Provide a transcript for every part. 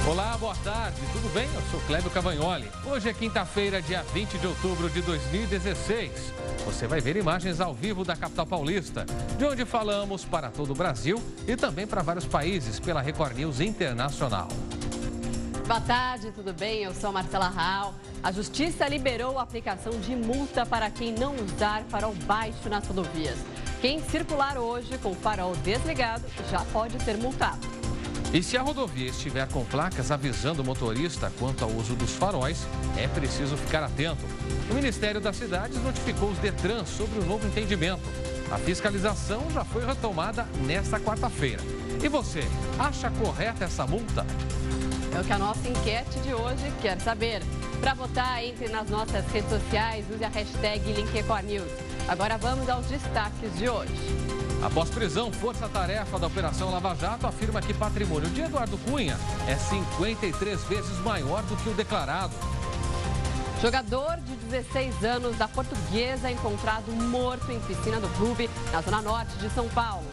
Olá, boa tarde, tudo bem? Eu sou Clébio Cavagnoli. Hoje é quinta-feira, dia 20 de outubro de 2016. Você vai ver imagens ao vivo da capital paulista, de onde falamos para todo o Brasil e também para vários países pela Record News Internacional. Boa tarde, tudo bem? Eu sou Marcela Rau. A Justiça liberou a aplicação de multa para quem não usar farol baixo nas rodovias. Quem circular hoje com o farol desligado já pode ser multado. E se a rodovia estiver com placas avisando o motorista quanto ao uso dos faróis, é preciso ficar atento. O Ministério das Cidades notificou os Detran sobre o novo entendimento. A fiscalização já foi retomada nesta quarta-feira. E você, acha correta essa multa? É o que a nossa enquete de hoje quer saber. Para votar, entre nas nossas redes sociais, use a hashtag LinkRecordNews. Agora vamos aos destaques de hoje. Após prisão, força-tarefa da Operação Lava Jato afirma que patrimônio de Eduardo Cunha é 53 vezes maior do que o declarado. Jogador de 16 anos da Portuguesa encontrado morto em piscina do clube na zona norte de São Paulo.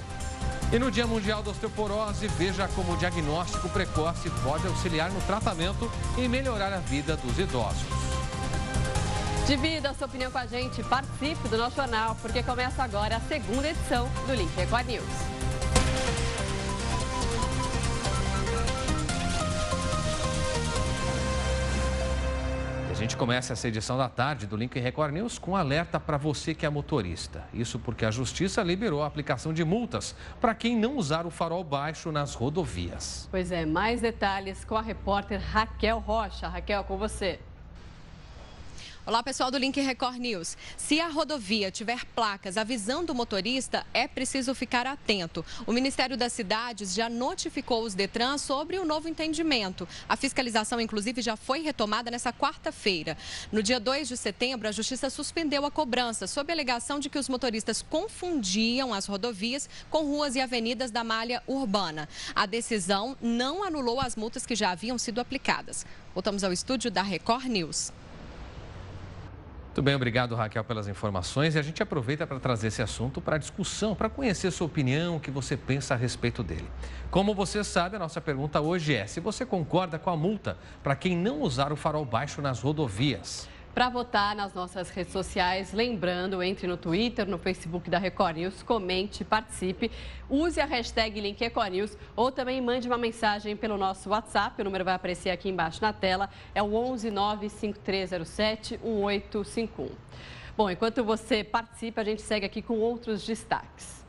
E no Dia Mundial da Osteoporose, veja como o diagnóstico precoce pode auxiliar no tratamento e melhorar a vida dos idosos. Divida a sua opinião com a gente, participe do nosso jornal, porque começa agora a segunda edição do Link Record News. A gente começa essa edição da tarde do Link Record News com alerta para você que é motorista. Isso porque a Justiça liberou a aplicação de multas para quem não usar o farol baixo nas rodovias. Pois é, mais detalhes com a repórter Raquel Rocha. Raquel, com você. Olá, pessoal do Link Record News. Se a rodovia tiver placas avisando o motorista, é preciso ficar atento. O Ministério das Cidades já notificou os Detran sobre o novo entendimento. A fiscalização, inclusive, já foi retomada nessa quarta-feira. No dia 2 de setembro, a Justiça suspendeu a cobrança, sob a alegação de que os motoristas confundiam as rodovias com ruas e avenidas da malha urbana. A decisão não anulou as multas que já haviam sido aplicadas. Voltamos ao estúdio da Record News. Muito bem, obrigado, Raquel, pelas informações. E a gente aproveita para trazer esse assunto para discussão, para conhecer sua opinião, o que você pensa a respeito dele. Como você sabe, a nossa pergunta hoje é se você concorda com a multa para quem não usar o farol baixo nas rodovias. Para votar nas nossas redes sociais, lembrando, entre no Twitter, no Facebook da Record News, comente, participe, use a hashtag LinkRecordNews ou também mande uma mensagem pelo nosso WhatsApp, o número vai aparecer aqui embaixo na tela, é o 11 95307 1851. Bom, enquanto você participa, a gente segue aqui com outros destaques.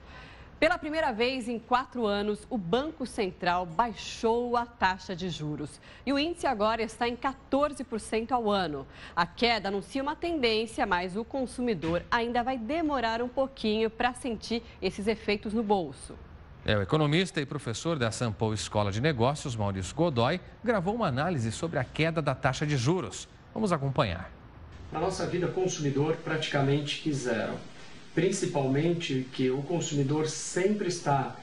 Pela primeira vez em 4 anos, o Banco Central baixou a taxa de juros. E o índice agora está em 14% ao ano. A queda anuncia uma tendência, mas o consumidor ainda vai demorar um pouquinho para sentir esses efeitos no bolso. O economista e professor da Sampo Escola de Negócios, Maurício Godoy, gravou uma análise sobre a queda da taxa de juros. Vamos acompanhar. Na nossa vida, consumidor praticamente que zero. Principalmente que o consumidor sempre está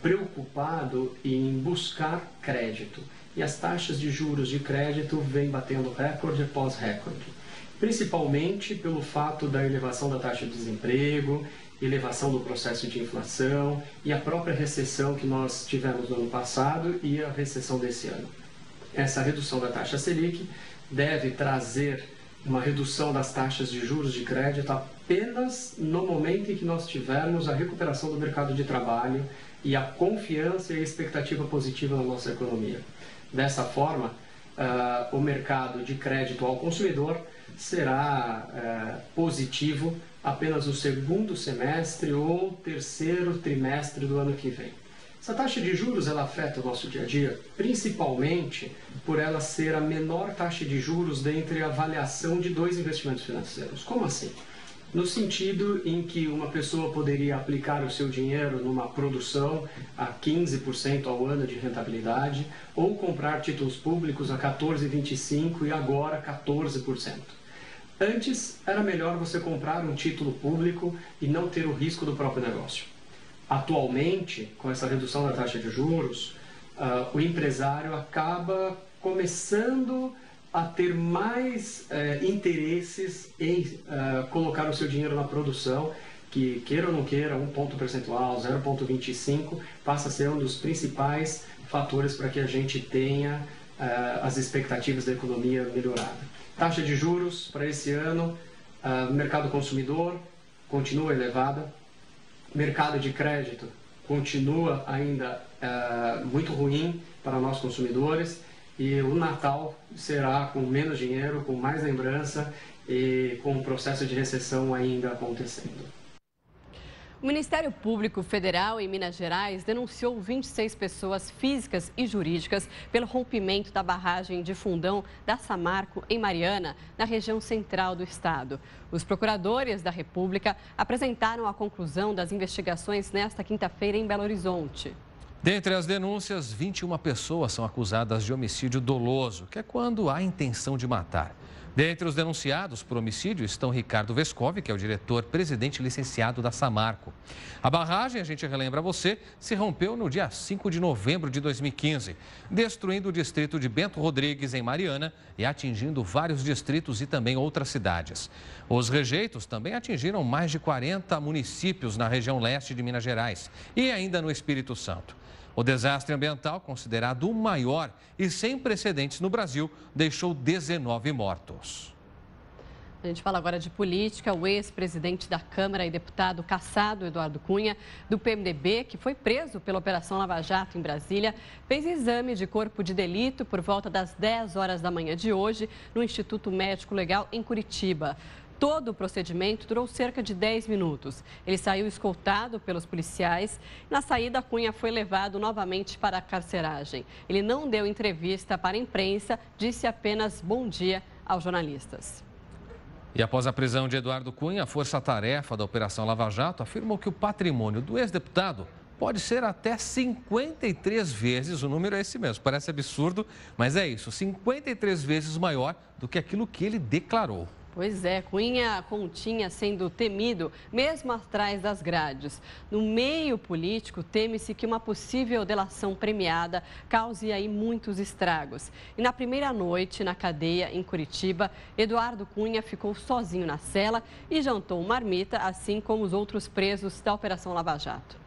preocupado em buscar crédito. E as taxas de juros de crédito vêm batendo recorde após recorde. Principalmente pelo fato da elevação da taxa de desemprego, elevação do processo de inflação e a própria recessão que nós tivemos no ano passado e a recessão desse ano. Essa redução da taxa Selic deve trazer uma redução das taxas de juros de crédito apenas no momento em que nós tivermos a recuperação do mercado de trabalho e a confiança e a expectativa positiva na nossa economia. Dessa forma, o mercado de crédito ao consumidor será positivo apenas no segundo semestre ou terceiro trimestre do ano que vem. Essa taxa de juros ela afeta o nosso dia a dia, principalmente por ela ser a menor taxa de juros dentre a avaliação de 2 investimentos financeiros. Como assim? No sentido em que uma pessoa poderia aplicar o seu dinheiro numa produção a 15% ao ano de rentabilidade ou comprar títulos públicos a 14,25% e agora 14%. Antes, era melhor você comprar um título público e não ter o risco do próprio negócio. Atualmente, com essa redução da taxa de juros, o empresário acaba começando a ter mais interesses em colocar o seu dinheiro na produção, que queira ou não queira, 1 ponto percentual, 0,25, passa a ser um dos principais fatores para que a gente tenha as expectativas da economia melhorada. Taxa de juros para esse ano, mercado consumidor continua elevada, mercado de crédito continua ainda muito ruim para nós consumidores e o Natal será com menos dinheiro, com mais lembrança e com o processo de recessão ainda acontecendo. O Ministério Público Federal em Minas Gerais denunciou 26 pessoas físicas e jurídicas pelo rompimento da barragem de Fundão da Samarco, em Mariana, na região central do estado. Os procuradores da República apresentaram a conclusão das investigações nesta quinta-feira em Belo Horizonte. Dentre as denúncias, 21 pessoas são acusadas de homicídio doloso, que é quando há intenção de matar. Dentre os denunciados por homicídio estão Ricardo Vescovi, que é o diretor-presidente licenciado da Samarco. A barragem, a gente relembra você, se rompeu no dia 5 de novembro de 2015, destruindo o distrito de Bento Rodrigues, em Mariana, e atingindo vários distritos e também outras cidades. Os rejeitos também atingiram mais de 40 municípios na região leste de Minas Gerais e ainda no Espírito Santo. O desastre ambiental, considerado o maior e sem precedentes no Brasil, deixou 19 mortos. A gente fala agora de política. O ex-presidente da Câmara e deputado cassado, Eduardo Cunha, do PMDB, que foi preso pela Operação Lava Jato em Brasília, fez exame de corpo de delito por volta das 10 horas da manhã de hoje no Instituto Médico Legal em Curitiba. Todo o procedimento durou cerca de 10 minutos. Ele saiu escoltado pelos policiais. Na saída, Cunha foi levado novamente para a carceragem. Ele não deu entrevista para a imprensa, disse apenas bom dia aos jornalistas. E após a prisão de Eduardo Cunha, a força-tarefa da Operação Lava Jato afirmou que o patrimônio do ex-deputado pode ser até 53 vezes, o número é esse mesmo, parece absurdo, mas é isso, 53 vezes maior do que aquilo que ele declarou. Pois é, Cunha continha sendo temido mesmo atrás das grades. No meio político, teme-se que uma possível delação premiada cause aí muitos estragos. E na primeira noite na cadeia em Curitiba, Eduardo Cunha ficou sozinho na cela e jantou marmita, assim como os outros presos da Operação Lava Jato.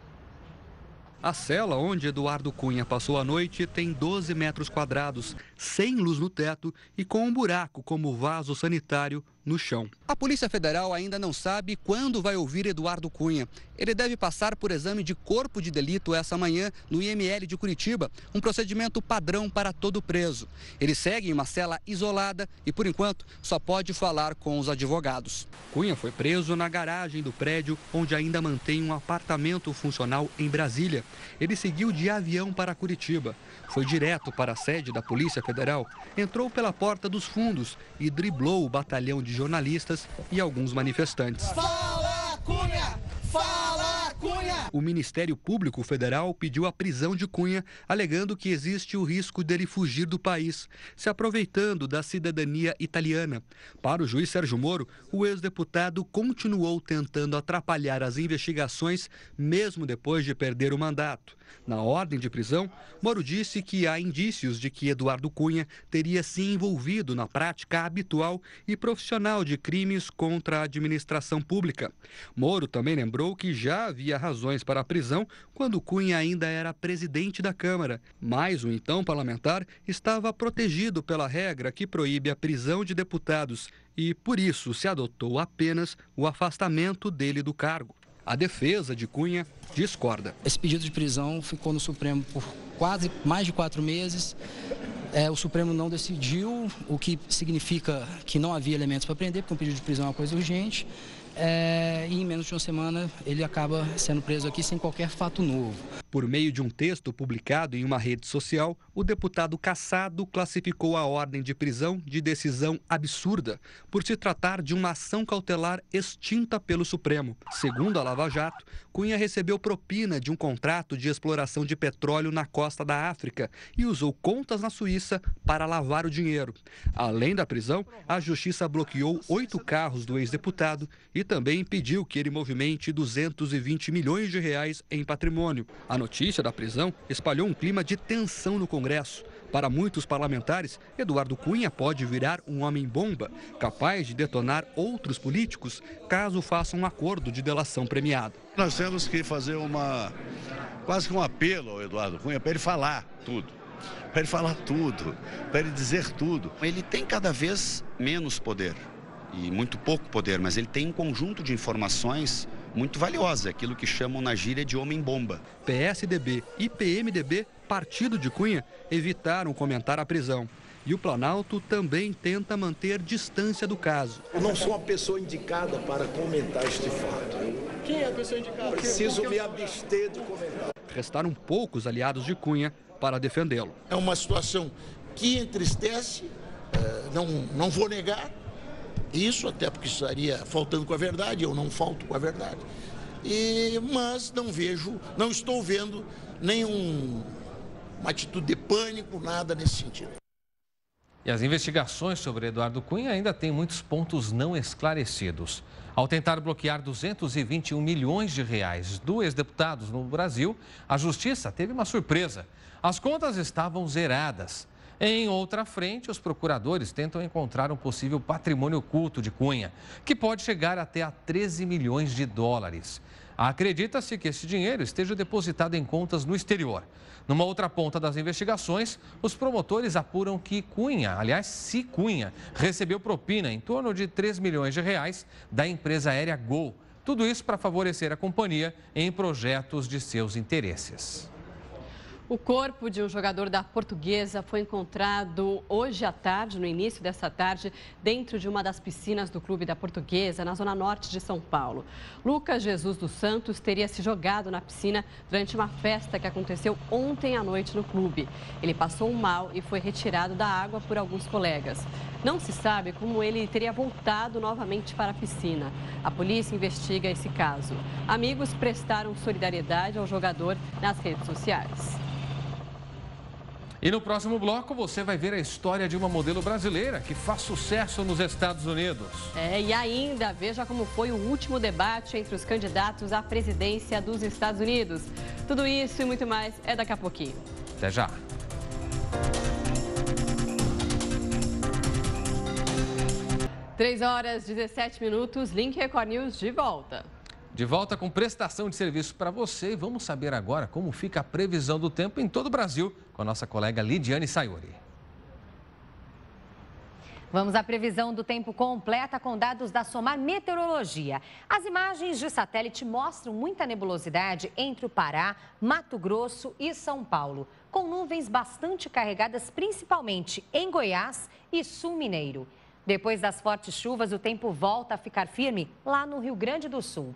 A cela onde Eduardo Cunha passou a noite tem 12 metros quadrados, sem luz no teto e com um buraco como vaso sanitário no chão. A Polícia Federal ainda não sabe quando vai ouvir Eduardo Cunha. Ele deve passar por exame de corpo de delito essa manhã no IML de Curitiba, um procedimento padrão para todo preso. Ele segue em uma cela isolada e, por enquanto, só pode falar com os advogados. Cunha foi preso na garagem do prédio, onde ainda mantém um apartamento funcional em Brasília. Ele seguiu de avião para Curitiba. Foi direto para a sede da Polícia Federal, entrou pela porta dos fundos e driblou o batalhão de jornalistas e alguns manifestantes. Fala, Cunha! Fala, Cunha! O Ministério Público Federal pediu a prisão de Cunha, alegando que existe o risco dele fugir do país, se aproveitando da cidadania italiana. Para o juiz Sérgio Moro, o ex-deputado continuou tentando atrapalhar as investigações, mesmo depois de perder o mandato. Na ordem de prisão, Moro disse que há indícios de que Eduardo Cunha teria se envolvido na prática habitual e profissional de crimes contra a administração pública. Moro também lembrou que já havia razões para a prisão quando Cunha ainda era presidente da Câmara, mas o então parlamentar estava protegido pela regra que proíbe a prisão de deputados e, por isso, se adotou apenas o afastamento dele do cargo. A defesa de Cunha discorda. Esse pedido de prisão ficou no Supremo por mais de 4 meses. O Supremo não decidiu, o que significa que não havia elementos para prender, porque um pedido de prisão é uma coisa urgente. E em menos de uma semana ele acaba sendo preso aqui sem qualquer fato novo. Por meio de um texto publicado em uma rede social, o deputado cassado classificou a ordem de prisão de decisão absurda, por se tratar de uma ação cautelar extinta pelo Supremo. Segundo a Lava Jato, Cunha recebeu propina de um contrato de exploração de petróleo na costa da África e usou contas na Suíça para lavar o dinheiro. Além da prisão, a Justiça bloqueou 8 carros do ex-deputado e também impediu que ele movimente 220 milhões de reais em patrimônio. A notícia da prisão espalhou um clima de tensão no Congresso. Para muitos parlamentares, Eduardo Cunha pode virar um homem-bomba, capaz de detonar outros políticos caso faça um acordo de delação premiada. Nós temos que fazer quase que um apelo ao Eduardo Cunha para ele falar tudo. para ele falar tudo, para ele dizer tudo. Ele tem cada vez menos poder, e muito pouco poder, mas ele tem um conjunto de informações muito valiosas, aquilo que chamam na gíria de homem-bomba. PSDB e PMDB, partido de Cunha, evitaram comentar a prisão. E o Planalto também tenta manter distância do caso. Eu não sou uma pessoa indicada para comentar este fato. Quem é a pessoa indicada? Preciso me abster de comentar. Restaram poucos aliados de Cunha para defendê-lo. É uma situação que entristece, não vou negar isso, até porque estaria faltando com a verdade, eu não falto com a verdade. Mas não estou vendo nenhuma atitude de pânico, nada nesse sentido. E as investigações sobre Eduardo Cunha ainda têm muitos pontos não esclarecidos. Ao tentar bloquear 221 milhões de reais do ex-deputado no Brasil, a Justiça teve uma surpresa. As contas estavam zeradas. Em outra frente, os procuradores tentam encontrar um possível patrimônio oculto de Cunha, que pode chegar até a 13 milhões de dólares. Acredita-se que esse dinheiro esteja depositado em contas no exterior. Numa outra ponta das investigações, os promotores apuram que se Cunha, recebeu propina em torno de 3 milhões de reais da empresa aérea Gol. Tudo isso para favorecer a companhia em projetos de seus interesses. O corpo de um jogador da Portuguesa foi encontrado hoje à tarde, no início dessa tarde, dentro de uma das piscinas do clube da Portuguesa, na zona norte de São Paulo. Lucas Jesus dos Santos teria se jogado na piscina durante uma festa que aconteceu ontem à noite no clube. Ele passou mal e foi retirado da água por alguns colegas. Não se sabe como ele teria voltado novamente para a piscina. A polícia investiga esse caso. Amigos prestaram solidariedade ao jogador nas redes sociais. E no próximo bloco você vai ver a história de uma modelo brasileira que faz sucesso nos Estados Unidos. E ainda veja como foi o último debate entre os candidatos à presidência dos Estados Unidos. Tudo isso e muito mais é daqui a pouquinho. Até já. Três horas, 17 minutos, Link Record News de volta. De volta com prestação de serviço para você e vamos saber agora como fica a previsão do tempo em todo o Brasil com a nossa colega Lidiane Sayuri. Vamos à previsão do tempo completa com dados da Somar Meteorologia. As imagens de satélite mostram muita nebulosidade entre o Pará, Mato Grosso e São Paulo, com nuvens bastante carregadas principalmente em Goiás e Sul Mineiro. Depois das fortes chuvas, o tempo volta a ficar firme lá no Rio Grande do Sul.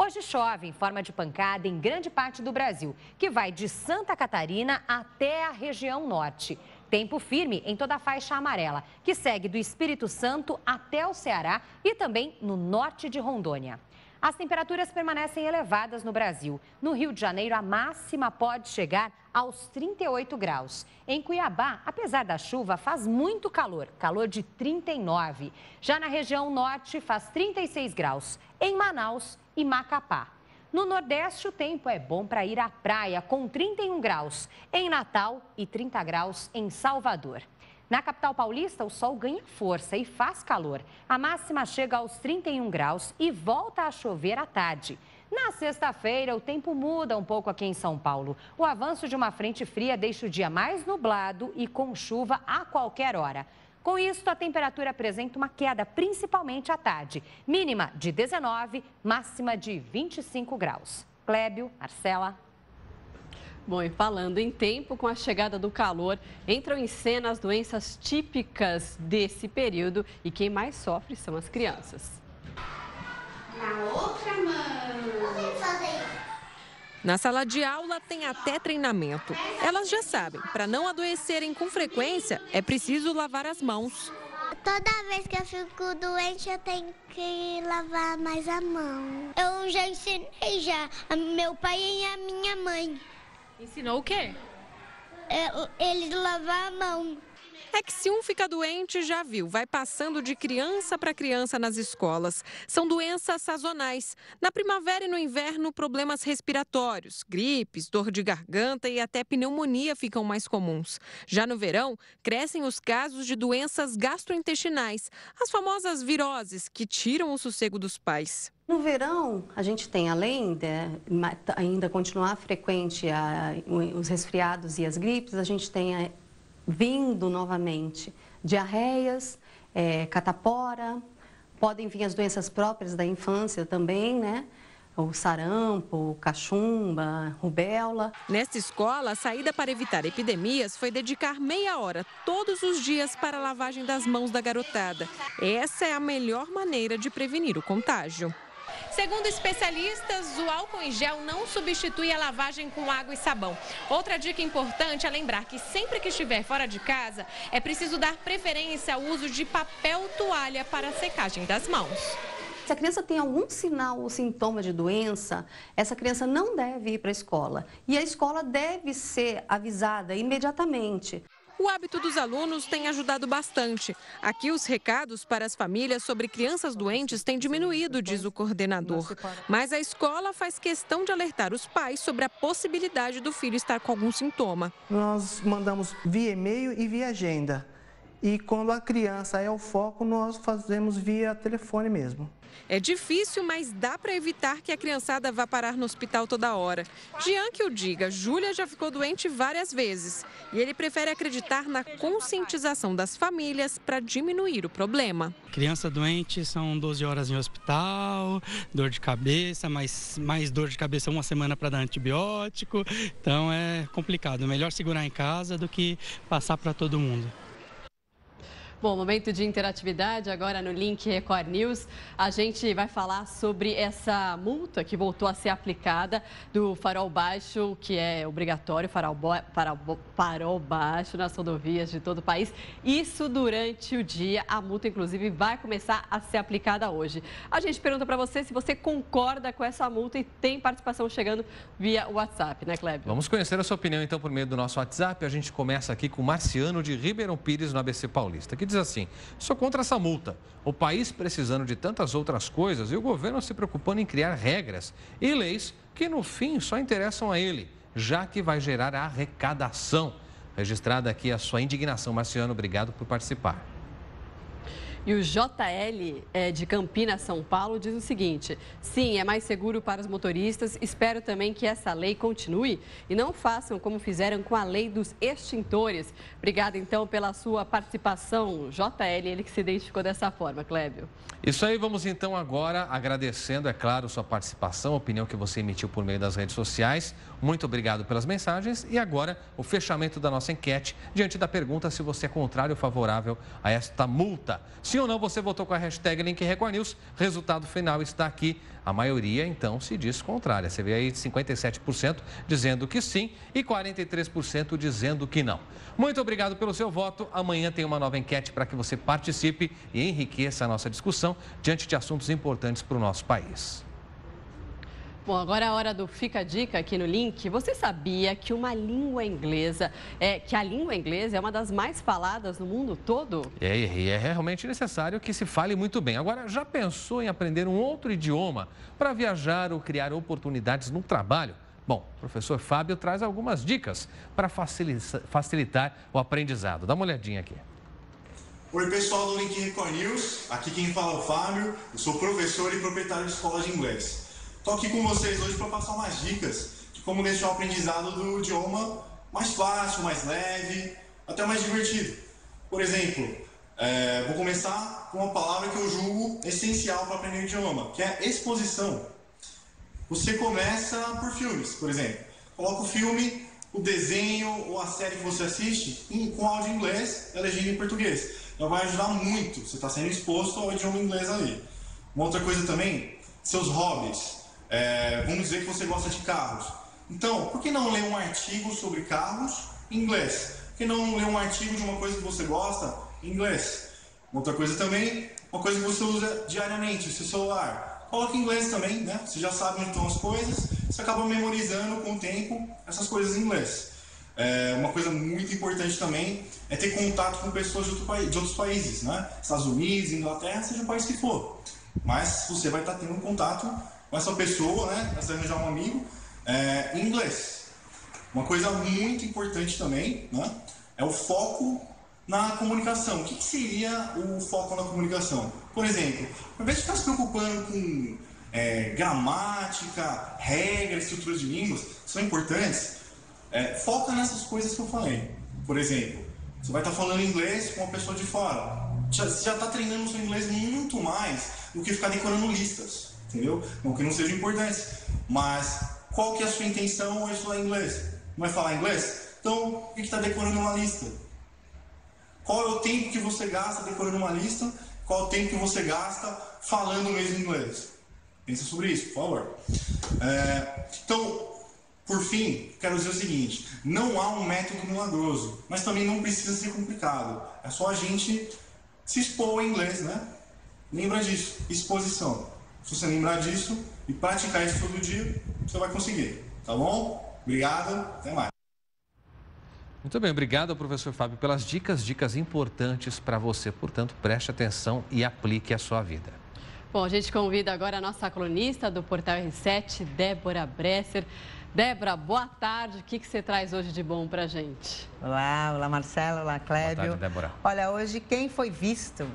Hoje chove em forma de pancada em grande parte do Brasil, que vai de Santa Catarina até a região norte. Tempo firme em toda a faixa amarela, que segue do Espírito Santo até o Ceará e também no norte de Rondônia. As temperaturas permanecem elevadas no Brasil. No Rio de Janeiro, a máxima pode chegar aos 38 graus. Em Cuiabá, apesar da chuva, faz muito calor, calor de 39. Já na região norte, faz 36 graus. Em Manaus e Macapá. No Nordeste, o tempo é bom para ir à praia, com 31 graus em Natal e 30 graus em Salvador. Na capital paulista, o sol ganha força e faz calor. A máxima chega aos 31 graus e volta a chover à tarde. Na sexta-feira, o tempo muda um pouco aqui em São Paulo. O avanço de uma frente fria deixa o dia mais nublado e com chuva a qualquer hora. Com isso, a temperatura apresenta uma queda, principalmente à tarde. Mínima de 19, máxima de 25 graus. Clébio, Marcela. Bom, e falando em tempo, com a chegada do calor, entram em cena as doenças típicas desse período e quem mais sofre são as crianças. Na outra mão. Na sala de aula tem até treinamento. Elas já sabem, para não adoecerem com frequência, é preciso lavar as mãos. Toda vez que eu fico doente, eu tenho que lavar mais a mão. Eu já ensinei a meu pai e a minha mãe. Ensinou o quê? Eles lavar a mão. É que se um fica doente, já viu, vai passando de criança para criança nas escolas. São doenças sazonais. Na primavera e no inverno, problemas respiratórios, gripes, dor de garganta e até pneumonia ficam mais comuns. Já no verão, crescem os casos de doenças gastrointestinais, as famosas viroses que tiram o sossego dos pais. No verão, a gente tem, além de ainda continuar frequente os resfriados e as gripes, a gente tem vindo novamente diarreias, catapora, podem vir as doenças próprias da infância também, né? O sarampo, cachumba, rubéola. Nesta escola, a saída para evitar epidemias foi dedicar meia hora todos os dias para a lavagem das mãos da garotada. Essa é a melhor maneira de prevenir o contágio. Segundo especialistas, o álcool em gel não substitui a lavagem com água e sabão. Outra dica importante é lembrar que sempre que estiver fora de casa, é preciso dar preferência ao uso de papel toalha para a secagem das mãos. Se a criança tem algum sinal ou sintoma de doença, essa criança não deve ir para a escola. E a escola deve ser avisada imediatamente. O hábito dos alunos tem ajudado bastante. Aqui, os recados para as famílias sobre crianças doentes têm diminuído, diz o coordenador. Mas a escola faz questão de alertar os pais sobre a possibilidade do filho estar com algum sintoma. Nós mandamos via e-mail e via agenda. E quando a criança é o foco, nós fazemos via telefone mesmo. É difícil, mas dá para evitar que a criançada vá parar no hospital toda hora. Jean que o diga, Júlia já ficou doente várias vezes. E ele prefere acreditar na conscientização das famílias para diminuir o problema. Criança doente são 12 horas em hospital, dor de cabeça, mais dor de cabeça uma semana para dar antibiótico. Então é complicado, é melhor segurar em casa do que passar para todo mundo. Bom, momento de interatividade agora no Link Record News. A gente vai falar sobre essa multa que voltou a ser aplicada do farol baixo, que é obrigatório, farol baixo nas rodovias de todo o país. Isso durante o dia. A multa, inclusive, vai começar a ser aplicada hoje. A gente pergunta para você se você concorda com essa multa e tem participação chegando via WhatsApp, né, Kleber? Vamos conhecer a sua opinião, então, por meio do nosso WhatsApp. A gente começa aqui com o Marciano de Ribeirão Pires, no ABC Paulista, que diz assim: sou contra essa multa. O país precisando de tantas outras coisas e o governo se preocupando em criar regras e leis que no fim só interessam a ele, já que vai gerar arrecadação. Registrada aqui a sua indignação, Marciano. Obrigado por participar. E o JL de Campinas, São Paulo, diz o seguinte: sim, é mais seguro para os motoristas. Espero também que essa lei continue e não façam como fizeram com a lei dos extintores. Obrigada, então, pela sua participação, JL, ele que se identificou dessa forma, Clébio. Isso aí, vamos então agora agradecendo, é claro, sua participação, a opinião que você emitiu por meio das redes sociais. Muito obrigado pelas mensagens. E agora, o fechamento da nossa enquete diante da pergunta se você é contrário ou favorável a esta multa. Sim ou não, você votou com a hashtag Link Record News. Resultado final está aqui. A maioria, então, se diz contrária. Você vê aí 57% dizendo que sim e 43% dizendo que não. Muito obrigado pelo seu voto. Amanhã tem uma nova enquete para que você participe e enriqueça a nossa discussão diante de assuntos importantes para o nosso país. Bom, agora é a hora do Fica a Dica aqui no Link. Você sabia que a língua inglesa é uma das mais faladas no mundo todo? É realmente necessário que se fale muito bem. Agora, já pensou em aprender um outro idioma para viajar ou criar oportunidades no trabalho? Bom, o professor Fábio traz algumas dicas para facilitar o aprendizado. Dá uma olhadinha aqui. Oi, pessoal do Link Record News. Aqui quem fala é o Fábio. Eu sou professor e proprietário de escola de inglês. Estou aqui com vocês hoje para passar umas dicas de como deixar o aprendizado do idioma mais fácil, mais leve, até mais divertido. Por exemplo, vou começar com uma palavra que eu julgo essencial para aprender o idioma, que é exposição. Você começa por filmes, por exemplo. Coloca o filme, o desenho ou a série que você assiste com áudio em inglês e a legenda em português. Já vai ajudar muito, você está sendo exposto ao idioma inglês ali. Uma outra coisa também, seus hobbies. Vamos dizer que você gosta de carros. Então, por que não ler um artigo sobre carros em inglês? Por que não ler um artigo de uma coisa que você gosta em inglês? Outra coisa também, uma coisa que você usa diariamente, o seu celular. Coloca em inglês também, né? Você já sabe onde estão as coisas, você acaba memorizando com o tempo essas coisas em inglês. Uma coisa muito importante também é ter contato com pessoas de outros países, né? Estados Unidos, Inglaterra, seja o país que for. Mas você vai estar tendo contato com essa pessoa, né? Você vai arranjar um amigo em inglês. Uma coisa muito importante também, né? É o foco na comunicação. O que seria o foco na comunicação? Por exemplo, ao invés de ficar se preocupando com gramática, regras, estruturas de línguas, são importantes. Foca nessas coisas que eu falei. Por exemplo, você vai estar falando inglês com uma pessoa de fora. Você já está treinando o seu inglês muito mais do que ficar decorando listas, entendeu? Não que não seja importante, mas qual que é a sua intenção ao estudar inglês? Não é falar inglês? Então, por que está decorando uma lista? Qual é o tempo que você gasta decorando uma lista? Qual é o tempo que você gasta falando mesmo inglês? Pensa sobre isso, por favor. Então, por fim, quero dizer o seguinte, não há um método milagroso, mas também não precisa ser complicado. É só a gente se expor ao inglês, né? Lembra disso, exposição. Se você lembrar disso e praticar isso todo dia, você vai conseguir, tá bom? Obrigado, até mais. Muito bem, obrigado ao professor Fábio pelas dicas importantes para você. Portanto, preste atenção e aplique à sua vida. Bom, a gente convida agora a nossa colunista do Portal R7, Débora Bresser. Débora, boa tarde. O que você traz hoje de bom pra gente? Olá Marcelo, olá Clébio. Boa tarde, Débora. Olha, hoje quem foi vista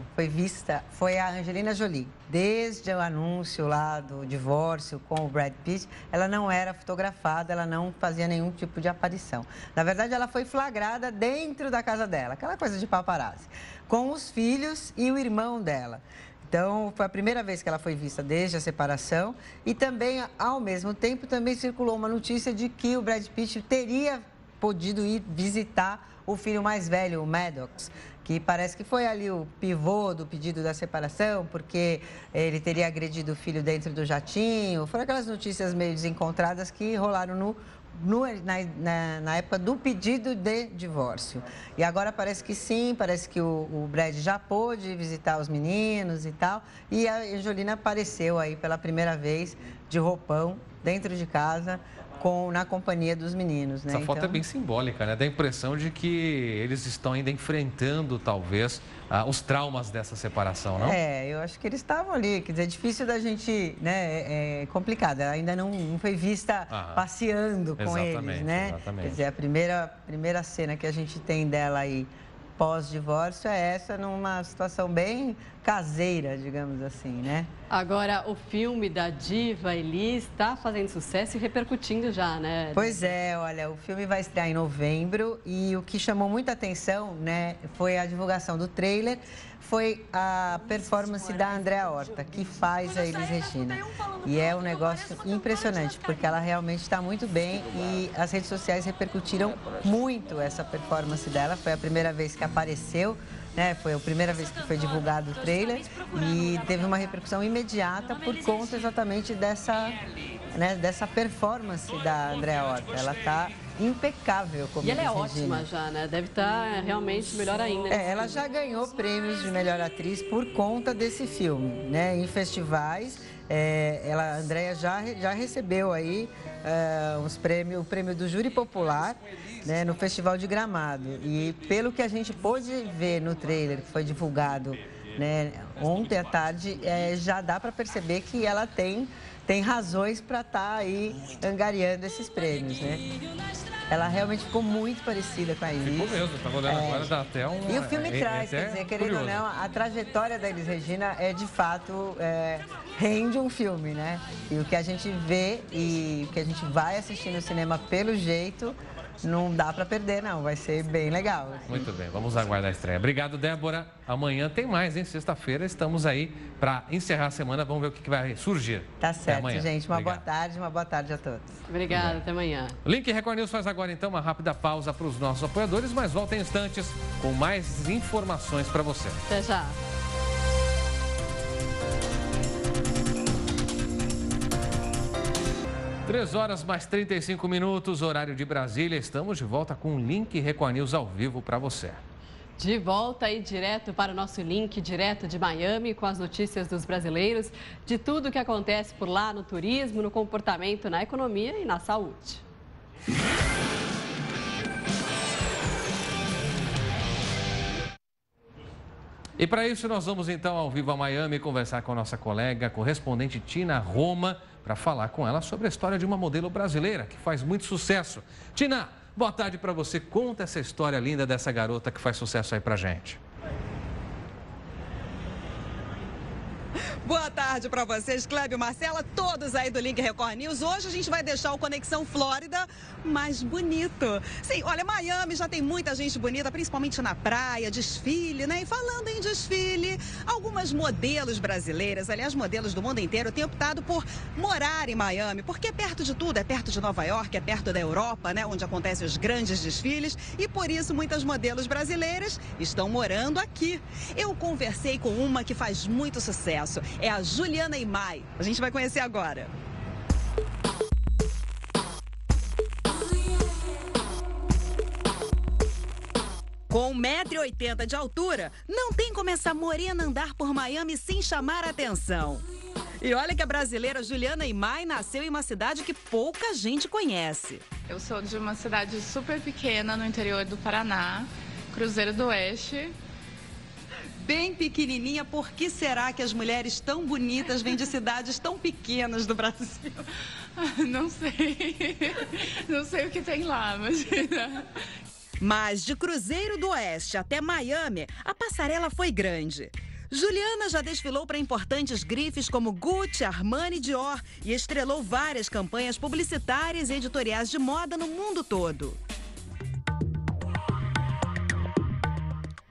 foi a Angelina Jolie. Desde o anúncio lá do divórcio com o Brad Pitt, ela não era fotografada, ela não fazia nenhum tipo de aparição. Na verdade, ela foi flagrada dentro da casa dela, aquela coisa de paparazzi, com os filhos e o irmão dela. Então, foi a primeira vez que ela foi vista desde a separação e também, ao mesmo tempo, também circulou uma notícia de que o Brad Pitt teria podido ir visitar o filho mais velho, o Maddox, que parece que foi ali o pivô do pedido da separação, porque ele teria agredido o filho dentro do jatinho. Foram aquelas notícias meio desencontradas que rolaram na época do pedido de divórcio. E agora parece que sim, parece que o Brad já pôde visitar os meninos e tal. E a Angelina apareceu aí pela primeira vez de roupão, dentro de casa, na companhia dos meninos, né? Essa foto é bem simbólica, né? Dá a impressão de que eles estão ainda enfrentando, talvez, os traumas dessa separação, não? Eu acho que eles estavam ali. Quer dizer, é difícil da gente, né? É complicado. Ela ainda não foi vista passeando com eles, né? Exatamente. Quer dizer, a primeira cena que a gente tem dela aí pós-divórcio é essa, numa situação bem caseira, digamos assim, né? Agora, o filme da diva Elis está fazendo sucesso e repercutindo já, né? Pois é, olha, o filme vai estrear em novembro e o que chamou muita atenção, né, foi a divulgação do trailer, foi a performance da Andréa Horta, que faz a Elis Regina. E é um negócio impressionante, porque ela realmente está muito bem e as redes sociais repercutiram muito essa performance dela. Foi a primeira vez que apareceu, né? Foi a primeira vez que foi divulgado o trailer e teve uma repercussão imediata por conta exatamente dessa performance da Andréa Horta. Ela está impecável como Elis Regina. E ela é ótima já, né? Deve estar realmente melhor ainda. Ela já ganhou prêmios de melhor atriz por conta desse filme, né? Em festivais, a Andréa já recebeu aí o prêmio do Júri Popular, né, no Festival de Gramado. E pelo que a gente pôde ver no trailer que foi divulgado, né, ontem à tarde, já dá para perceber que ela tem razões para estar aí angariando esses prêmios, né? Ela realmente ficou muito parecida com a Elis. Ficou mesmo, estava olhando agora, dá até um... E o filme traz, quer dizer, querendo ou não, a trajetória da Elis Regina de fato, rende um filme, né? E o que a gente vê e o que a gente vai assistir no cinema, pelo jeito, não dá para perder, não. Vai ser bem legal. Assim. Muito bem, vamos aguardar a estreia. Obrigado, Débora. Amanhã tem mais, hein? Sexta-feira estamos aí para encerrar a semana. Vamos ver o que vai surgir. Tá certo, gente. Uma boa tarde a todos. Obrigada, até amanhã. O Link Record News faz agora, então, uma rápida pausa para os nossos apoiadores, mas volta em instantes com mais informações para você. Até já. Três horas mais 35 minutos, horário de Brasília. Estamos de volta com o Link Record News ao vivo para você. De volta aí direto para o nosso link, direto de Miami, com as notícias dos brasileiros, de tudo o que acontece por lá no turismo, no comportamento, na economia e na saúde. E para isso nós vamos então ao vivo a Miami conversar com a nossa colega, correspondente Tina Roma, para falar com ela sobre a história de uma modelo brasileira que faz muito sucesso. Tina, boa tarde para você. Conta essa história linda dessa garota que faz sucesso aí pra gente. Boa tarde para vocês, Clébio, Marcela, todos aí do Link Record News. Hoje a gente vai deixar o Conexão Flórida mais bonito. Sim, olha, Miami já tem muita gente bonita, principalmente na praia, desfile, né? E falando em desfile, algumas modelos brasileiras, aliás, modelos do mundo inteiro, têm optado por morar em Miami, porque é perto de tudo, é perto de Nova York, é perto da Europa, né? Onde acontecem os grandes desfiles, e por isso muitas modelos brasileiras estão morando aqui. Eu conversei com uma que faz muito sucesso. É a Juliana Imai. A gente vai conhecer agora. Com 1,80 m de altura, não tem como essa morena andar por Miami sem chamar a atenção. E olha que a brasileira Juliana Imai nasceu em uma cidade que pouca gente conhece. Eu sou de uma cidade super pequena no interior do Paraná, Cruzeiro do Oeste. Bem pequenininha, por que será que as mulheres tão bonitas vêm de cidades tão pequenas do Brasil? Não sei. Não sei o que tem lá, imagina. Mas de Cruzeiro do Oeste até Miami, a passarela foi grande. Juliana já desfilou para importantes grifes como Gucci, Armani e Dior e estrelou várias campanhas publicitárias e editoriais de moda no mundo todo.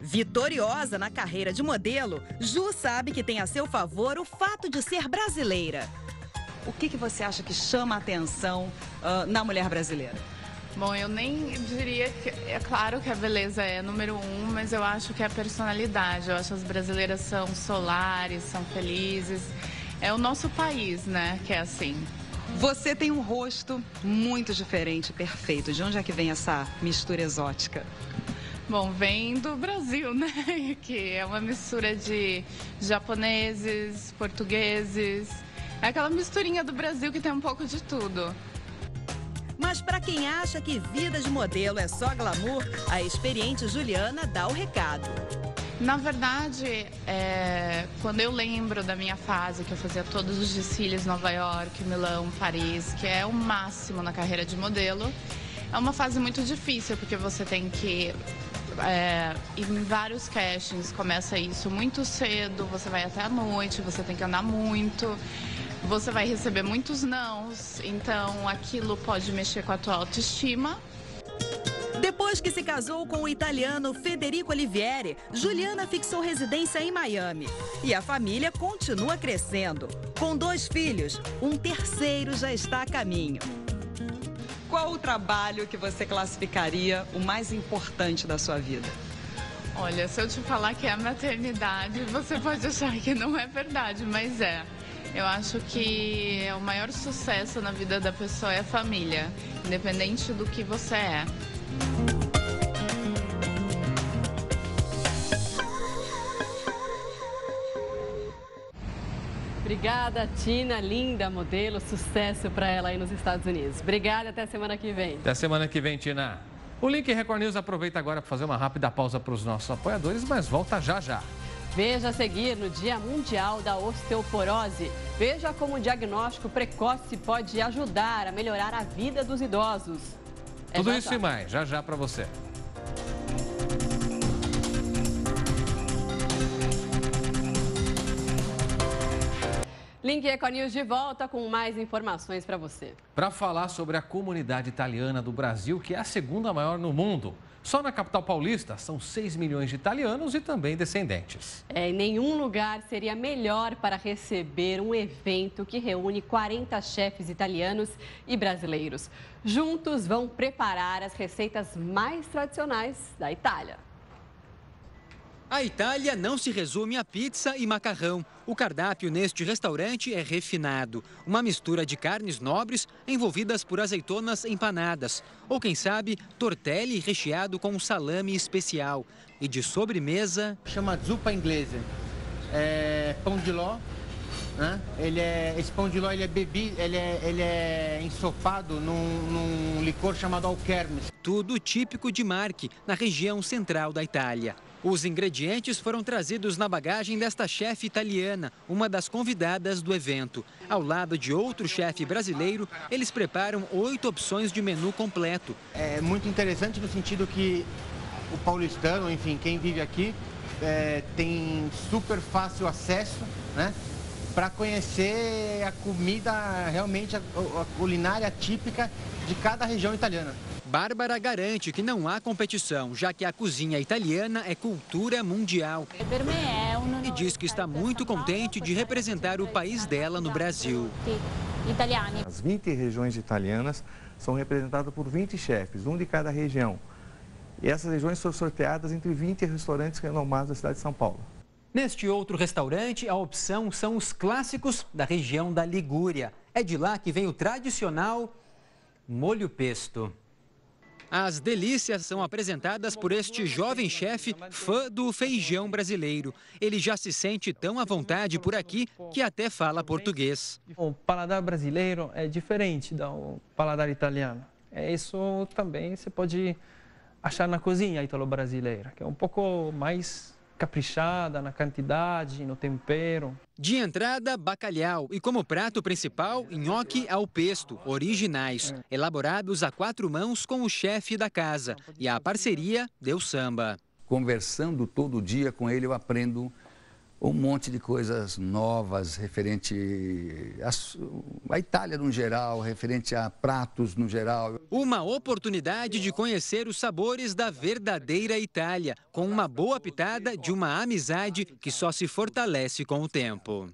Vitoriosa na carreira de modelo, Ju sabe que tem a seu favor o fato de ser brasileira. O que você acha que chama a atenção na mulher brasileira? Bom, eu nem diria que... É claro que a beleza é número 1, mas eu acho que é a personalidade. Eu acho que as brasileiras são solares, são felizes. É o nosso país, né, que é assim. Você tem um rosto muito diferente, perfeito. De onde é que vem essa mistura exótica? Bom, vem do Brasil, né? Que é uma mistura de japoneses, portugueses. É aquela misturinha do Brasil que tem um pouco de tudo. Mas para quem acha que vida de modelo é só glamour, a experiente Juliana dá o recado. Na verdade, quando eu lembro da minha fase, que eu fazia todos os desfiles em Nova York, Milão, Paris, que é o máximo na carreira de modelo, é uma fase muito difícil, porque você tem que ir em vários castings, começa isso muito cedo, você vai até a noite, você tem que andar muito, você vai receber muitos nãos, então aquilo pode mexer com a tua autoestima. Depois que se casou com o italiano Federico Olivieri, Juliana fixou residência em Miami. E a família continua crescendo. Com 2 filhos, um terceiro já está a caminho. Qual o trabalho que você classificaria o mais importante da sua vida? Olha, se eu te falar que é a maternidade, você pode achar que não é verdade, mas é. Eu acho que o maior sucesso na vida da pessoa é a família, independente do que você é. Obrigada, Tina, linda modelo, sucesso para ela aí nos Estados Unidos. Obrigada, até semana que vem. Até semana que vem, Tina. O Link Record News aproveita agora para fazer uma rápida pausa para os nossos apoiadores, mas volta já já. Veja a seguir no Dia Mundial da Osteoporose. Veja como o diagnóstico precoce pode ajudar a melhorar a vida dos idosos. Tudo isso e mais, já já para você. Link Record News de volta com mais informações para você. Para falar sobre a comunidade italiana do Brasil, que é a segunda maior no mundo. Só na capital paulista são 6 milhões de italianos e também descendentes. Em nenhum lugar seria melhor para receber um evento que reúne 40 chefes italianos e brasileiros. Juntos vão preparar as receitas mais tradicionais da Itália. A Itália não se resume a pizza e macarrão. O cardápio neste restaurante é refinado. Uma mistura de carnes nobres envolvidas por azeitonas empanadas. Ou, quem sabe, tortelli recheado com um salame especial. E de sobremesa... Chama zuppa inglese. É pão de ló. Né? Esse pão de ló ele é ensopado num licor chamado alquermes. Tudo típico de Marche, na região central da Itália. Os ingredientes foram trazidos na bagagem desta chefe italiana, uma das convidadas do evento. Ao lado de outro chefe brasileiro, eles preparam 8 opções de menu completo. É muito interessante no sentido que o paulistano, enfim, quem vive aqui, tem super fácil acesso, né? para conhecer a comida, realmente a culinária típica de cada região italiana. Bárbara garante que não há competição, já que a cozinha italiana é cultura mundial. E diz que está muito contente de representar o país dela no Brasil. As 20 regiões italianas são representadas por 20 chefes, um de cada região. E essas regiões são sorteadas entre 20 restaurantes renomados da cidade de São Paulo. Neste outro restaurante, a opção são os clássicos da região da Ligúria. É de lá que vem o tradicional molho pesto. As delícias são apresentadas por este jovem chefe, fã do feijão brasileiro. Ele já se sente tão à vontade por aqui que até fala português. O paladar brasileiro é diferente do paladar italiano. Isso também você pode achar na cozinha italo-brasileira, que é um pouco mais caprichada na quantidade, no tempero. De entrada, bacalhau e como prato principal, nhoque ao pesto, originais, elaborados a 4 mãos com o chefe da casa. E a parceria deu samba. Conversando todo dia com ele, eu aprendo um monte de coisas novas referente à Itália no geral, referente a pratos no geral. Uma oportunidade de conhecer os sabores da verdadeira Itália, com uma boa pitada de uma amizade que só se fortalece com o tempo.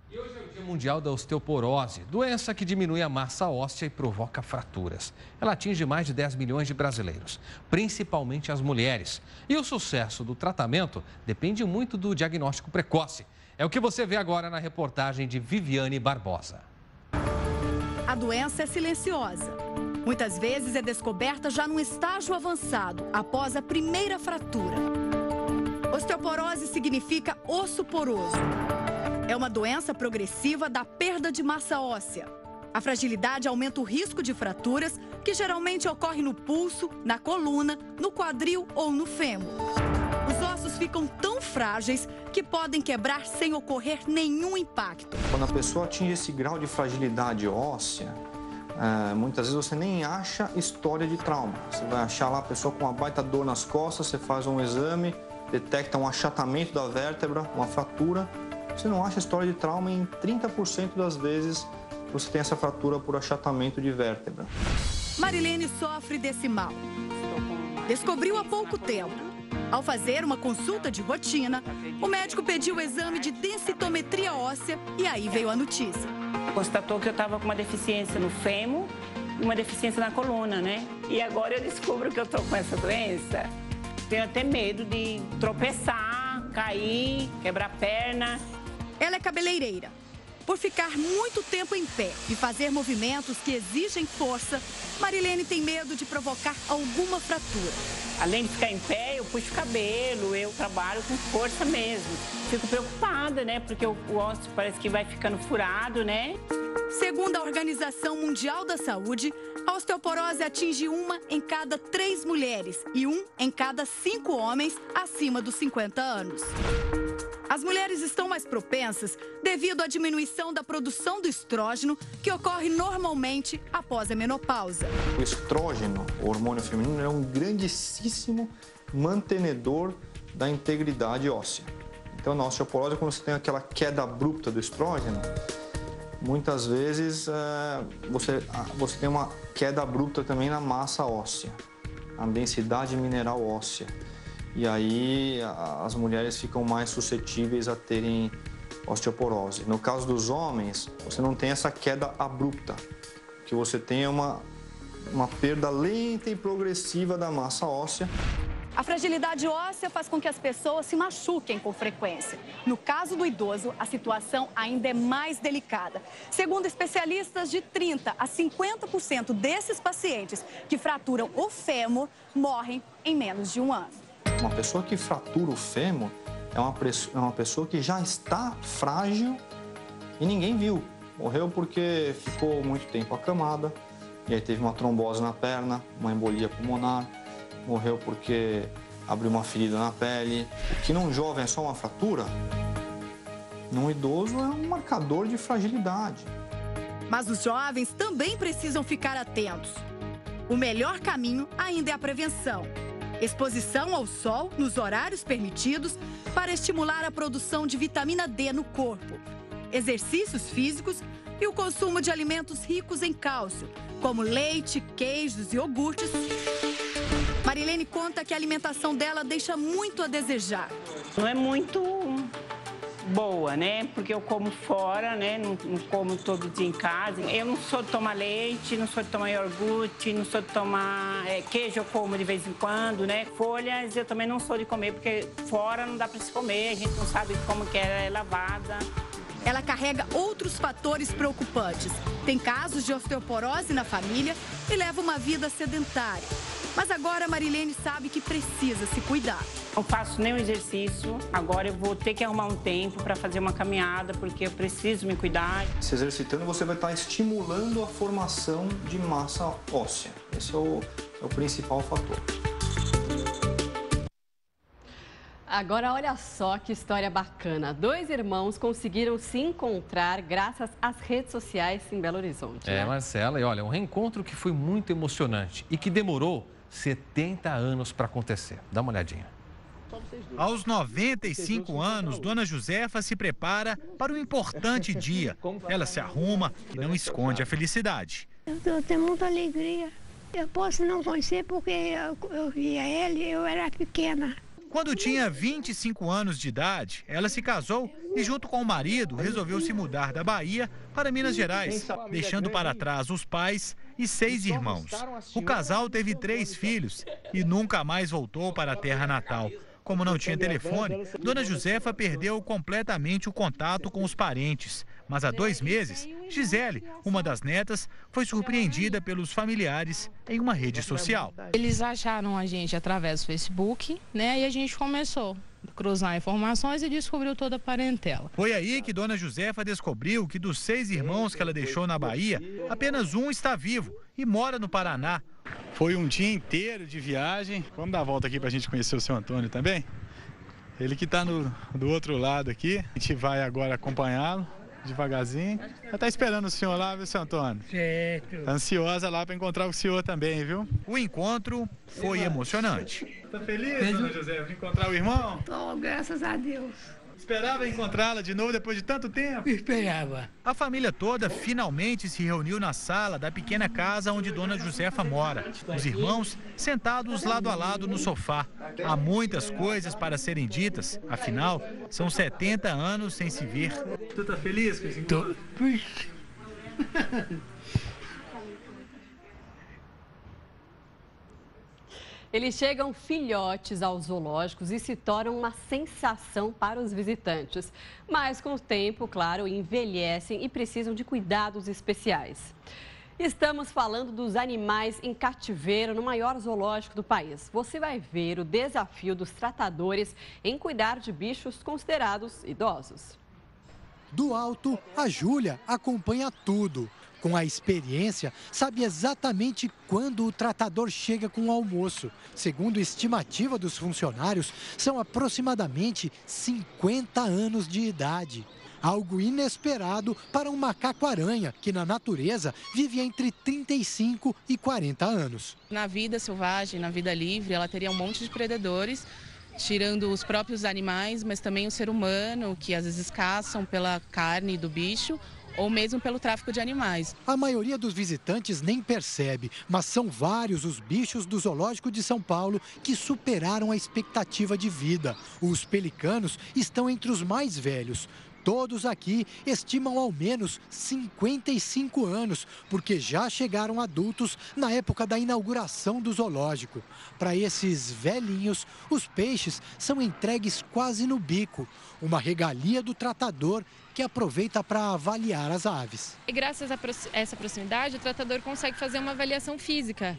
E hoje é o Dia Mundial da Osteoporose, doença que diminui a massa óssea e provoca fraturas. Ela atinge mais de 10 milhões de brasileiros, principalmente as mulheres. E o sucesso do tratamento depende muito do diagnóstico precoce. É o que você vê agora na reportagem de Viviane Barbosa. A doença é silenciosa. Muitas vezes é descoberta já num estágio avançado, após a primeira fratura. Osteoporose significa osso poroso. É uma doença progressiva da perda de massa óssea. A fragilidade aumenta o risco de fraturas, que geralmente ocorre no pulso, na coluna, no quadril ou no fêmur. Os ossos ficam tão frágeis que podem quebrar sem ocorrer nenhum impacto. Quando a pessoa atinge esse grau de fragilidade óssea, muitas vezes você nem acha história de trauma. Você vai achar lá a pessoa com uma baita dor nas costas, você faz um exame, detecta um achatamento da vértebra, uma fratura. Você não acha história de trauma em 30% das vezes você tem essa fratura por achatamento de vértebra. Marilene sofre desse mal. Descobriu há pouco tempo. Ao fazer uma consulta de rotina, o médico pediu o exame de densitometria óssea e aí veio a notícia. Constatou que eu estava com uma deficiência no fêmur e uma deficiência na coluna, né? E agora eu descubro que eu estou com essa doença. Tenho até medo de tropeçar, cair, quebrar a perna. Ela é cabeleireira. Por ficar muito tempo em pé e fazer movimentos que exigem força, Marilene tem medo de provocar alguma fratura. Além de ficar em pé, eu puxo o cabelo, eu trabalho com força mesmo. Fico preocupada, né? Porque o osso parece que vai ficando furado, né? Segundo a Organização Mundial da Saúde, a osteoporose atinge 1 em cada 3 mulheres e 1 em cada 5 homens acima dos 50 anos. As mulheres estão mais propensas devido à diminuição da produção do estrógeno, que ocorre normalmente após a menopausa. O estrógeno, o hormônio feminino, é um grandíssimo mantenedor da integridade óssea. Então, na osteoporose, quando você tem aquela queda abrupta do estrógeno, muitas vezes você tem uma queda abrupta também na massa óssea, na densidade mineral óssea. E aí as mulheres ficam mais suscetíveis a terem osteoporose. No caso dos homens, você não tem essa queda abrupta, que você tem uma perda lenta e progressiva da massa óssea. A fragilidade óssea faz com que as pessoas se machuquem com frequência. No caso do idoso, a situação ainda é mais delicada. Segundo especialistas, de 30% a 50% desses pacientes que fraturam o fêmur morrem em menos de 1 ano. Uma pessoa que fratura o fêmur é uma pessoa que já está frágil e ninguém viu. Morreu porque ficou muito tempo acamada, e aí teve uma trombose na perna, uma embolia pulmonar. Morreu porque abriu uma ferida na pele. O que num jovem é só uma fratura, num idoso é um marcador de fragilidade. Mas os jovens também precisam ficar atentos. O melhor caminho ainda é a prevenção. Exposição ao sol nos horários permitidos para estimular a produção de vitamina D no corpo. exercícios físicos e o consumo de alimentos ricos em cálcio, como leite, queijos e iogurtes. Marilene conta que a alimentação dela deixa muito a desejar. Não é muito boa, né? Porque eu como fora, né? Não como todo dia em casa. Eu não sou de tomar leite, não sou de tomar iogurte, não sou de tomar queijo, eu como de vez em quando, né? Folhas eu também não sou de comer, porque fora não dá para se comer, a gente não sabe como que ela é lavada. Ela carrega outros fatores preocupantes. Tem casos de osteoporose na família e leva uma vida sedentária. Mas agora a Marilene sabe que precisa se cuidar. Não faço nenhum exercício, agora eu vou ter que arrumar um tempo para fazer uma caminhada, porque eu preciso me cuidar. Se exercitando, você vai estar estimulando a formação de massa óssea. Esse é o principal fator. Agora, olha só que história bacana. 2 irmãos conseguiram se encontrar graças às redes sociais em Belo Horizonte. É, Marcela, e olha, um reencontro que foi muito emocionante e que demorou 70 anos para acontecer. Dá uma olhadinha. Aos 95 anos, Dona Josefa se prepara para um importante dia. Ela se arruma e não esconde a felicidade. Eu tenho muita alegria. Eu posso não conhecer porque eu via ele, eu era pequena. Quando tinha 25 anos de idade, ela se casou e, junto com o marido, resolveu se mudar da Bahia para Minas Gerais, deixando para trás os pais e 6 irmãos. O casal teve 3 filhos e nunca mais voltou para a terra natal. Como não tinha telefone, Dona Josefa perdeu completamente o contato com os parentes. Mas há 2 meses, Gisele, uma das netas, foi surpreendida pelos familiares em uma rede social. Eles acharam a gente através do Facebook, né? E a gente começou a cruzar informações e descobriu toda a parentela. Foi aí que Dona Josefa descobriu que dos 6 irmãos que ela deixou na Bahia, apenas um está vivo e mora no Paraná. Foi um dia inteiro de viagem. Vamos dar a volta aqui para a gente conhecer o seu Antônio também? Ele que está do outro lado aqui. A gente vai agora acompanhá-lo devagarzinho. Já está esperando o senhor lá, viu, seu Antônio? Certo. Tá ansiosa lá para encontrar o senhor também, viu? O encontro foi emocionante. Tá feliz, Dona Josefa, de encontrar o irmão? Tô, graças a Deus. Esperava encontrá-la de novo depois de tanto tempo? Esperava. A família toda finalmente se reuniu na sala da pequena casa onde Dona Josefa mora. Os irmãos sentados lado a lado no sofá. Há muitas coisas para serem ditas, afinal, são 70 anos sem se ver. Tu tá feliz com esse encontro? Eles chegam filhotes aos zoológicos e se tornam uma sensação para os visitantes. Mas com o tempo, claro, envelhecem e precisam de cuidados especiais. Estamos falando dos animais em cativeiro no maior zoológico do país. Você vai ver o desafio dos tratadores em cuidar de bichos considerados idosos. Do alto, a Júlia acompanha tudo. Com a experiência, sabe exatamente quando o tratador chega com o almoço. Segundo a estimativa dos funcionários, são aproximadamente 50 anos de idade. Algo inesperado para um macaco-aranha, que na natureza vive entre 35 e 40 anos. Na vida selvagem, na vida livre, ela teria um monte de predadores, tirando os próprios animais, mas também o ser humano, que às vezes caçam pela carne do bicho, ou mesmo pelo tráfico de animais. A maioria dos visitantes nem percebe, mas são vários os bichos do Zoológico de São Paulo que superaram a expectativa de vida. Os pelicanos estão entre os mais velhos. Todos aqui estimam ao menos 55 anos, porque já chegaram adultos na época da inauguração do zoológico. Para esses velhinhos, os peixes são entregues quase no bico, uma regalia do tratador que aproveita para avaliar as aves. E graças a essa proximidade, o tratador consegue fazer uma avaliação física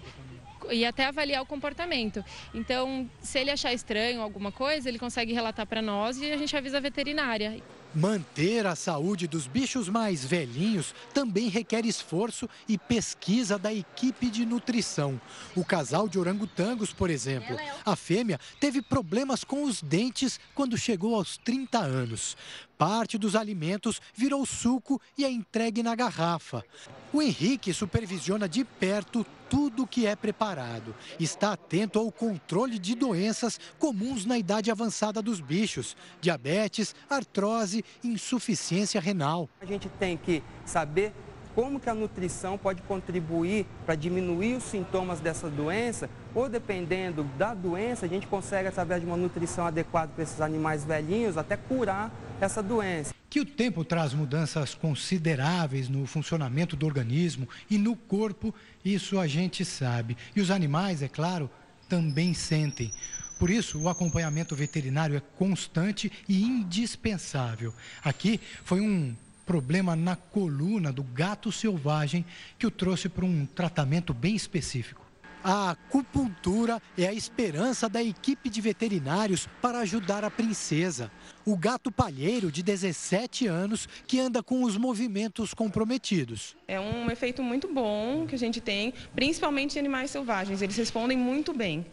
e até avaliar o comportamento. Então, se ele achar estranho alguma coisa, ele consegue relatar para nós e a gente avisa a veterinária. Manter a saúde dos bichos mais velhinhos também requer esforço e pesquisa da equipe de nutrição. O casal de orangotangos, por exemplo, a fêmea teve problemas com os dentes quando chegou aos 30 anos. Parte dos alimentos virou suco e é entregue na garrafa. O Henrique supervisiona de perto tudo que é preparado. Está atento ao controle de doenças comuns na idade avançada dos bichos: diabetes, artrose quase insuficiência renal. A gente tem que saber como que a nutrição pode contribuir para diminuir os sintomas dessa doença, ou dependendo da doença, a gente consegue, através de uma nutrição adequada para esses animais velhinhos, até curar essa doença. Que o tempo traz mudanças consideráveis no funcionamento do organismo e no corpo, isso a gente sabe. E os animais, é claro, também sentem. Por isso, o acompanhamento veterinário é constante e indispensável. Aqui foi um problema na coluna do gato selvagem que o trouxe para um tratamento bem específico. A acupuntura é a esperança da equipe de veterinários para ajudar a princesa. O gato palheiro de 17 anos que anda com os movimentos comprometidos. É um efeito muito bom que a gente tem, principalmente em animais selvagens. Eles respondem muito bem.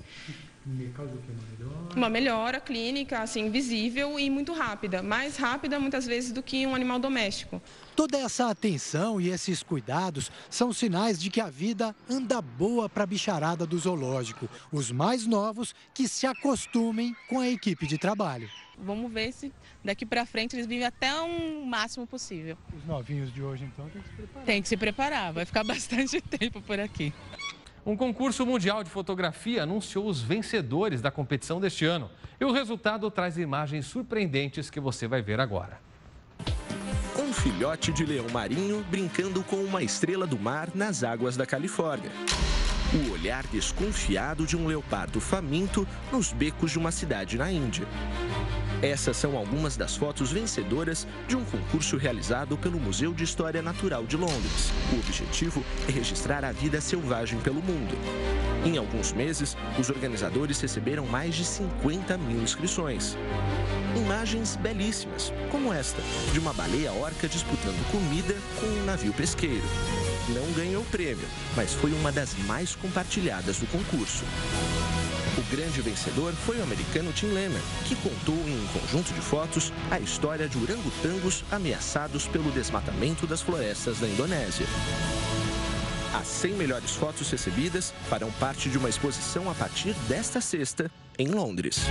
Uma melhora clínica, assim, visível e muito rápida. Mais rápida, muitas vezes, do que um animal doméstico. Toda essa atenção e esses cuidados são sinais de que a vida anda boa para a bicharada do zoológico. Os mais novos que se acostumem com a equipe de trabalho. Vamos ver se daqui para frente eles vivem até o máximo possível. Os novinhos de hoje, então, tem que se preparar. Tem que se preparar, vai ficar bastante tempo por aqui. Um concurso mundial de fotografia anunciou os vencedores da competição deste ano. E o resultado traz imagens surpreendentes que você vai ver agora. Um filhote de leão marinho brincando com uma estrela do mar nas águas da Califórnia. O olhar desconfiado de um leopardo faminto nos becos de uma cidade na Índia. Essas são algumas das fotos vencedoras de um concurso realizado pelo Museu de História Natural de Londres. O objetivo é registrar a vida selvagem pelo mundo. Em alguns meses, os organizadores receberam mais de 50 mil inscrições. Imagens belíssimas, como esta, de uma baleia-orca disputando comida com um navio pesqueiro. Não ganhou prêmio, mas foi uma das mais compartilhadas do concurso. O grande vencedor foi o americano Tim Lehman, que contou em um conjunto de fotos a história de orangotangos ameaçados pelo desmatamento das florestas da Indonésia. As 100 melhores fotos recebidas farão parte de uma exposição a partir desta sexta, em Londres.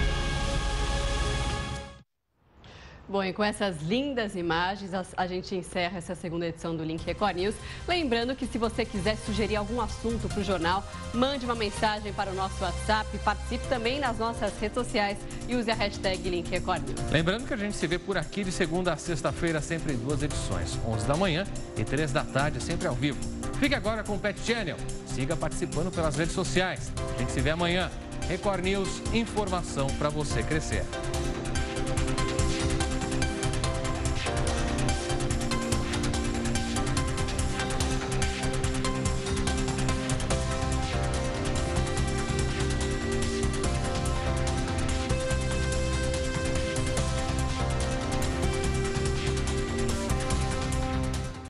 Bom, e com essas lindas imagens, a gente encerra essa segunda edição do Link Record News. Lembrando que se você quiser sugerir algum assunto para o jornal, mande uma mensagem para o nosso WhatsApp, participe também nas nossas redes sociais e use a hashtag Link Record News. Lembrando que a gente se vê por aqui de segunda a sexta-feira, sempre em 2 edições, 11 da manhã e 3 da tarde, sempre ao vivo. Fique agora com o Pet Channel. Siga participando pelas redes sociais. A gente se vê amanhã. Record News, informação para você crescer.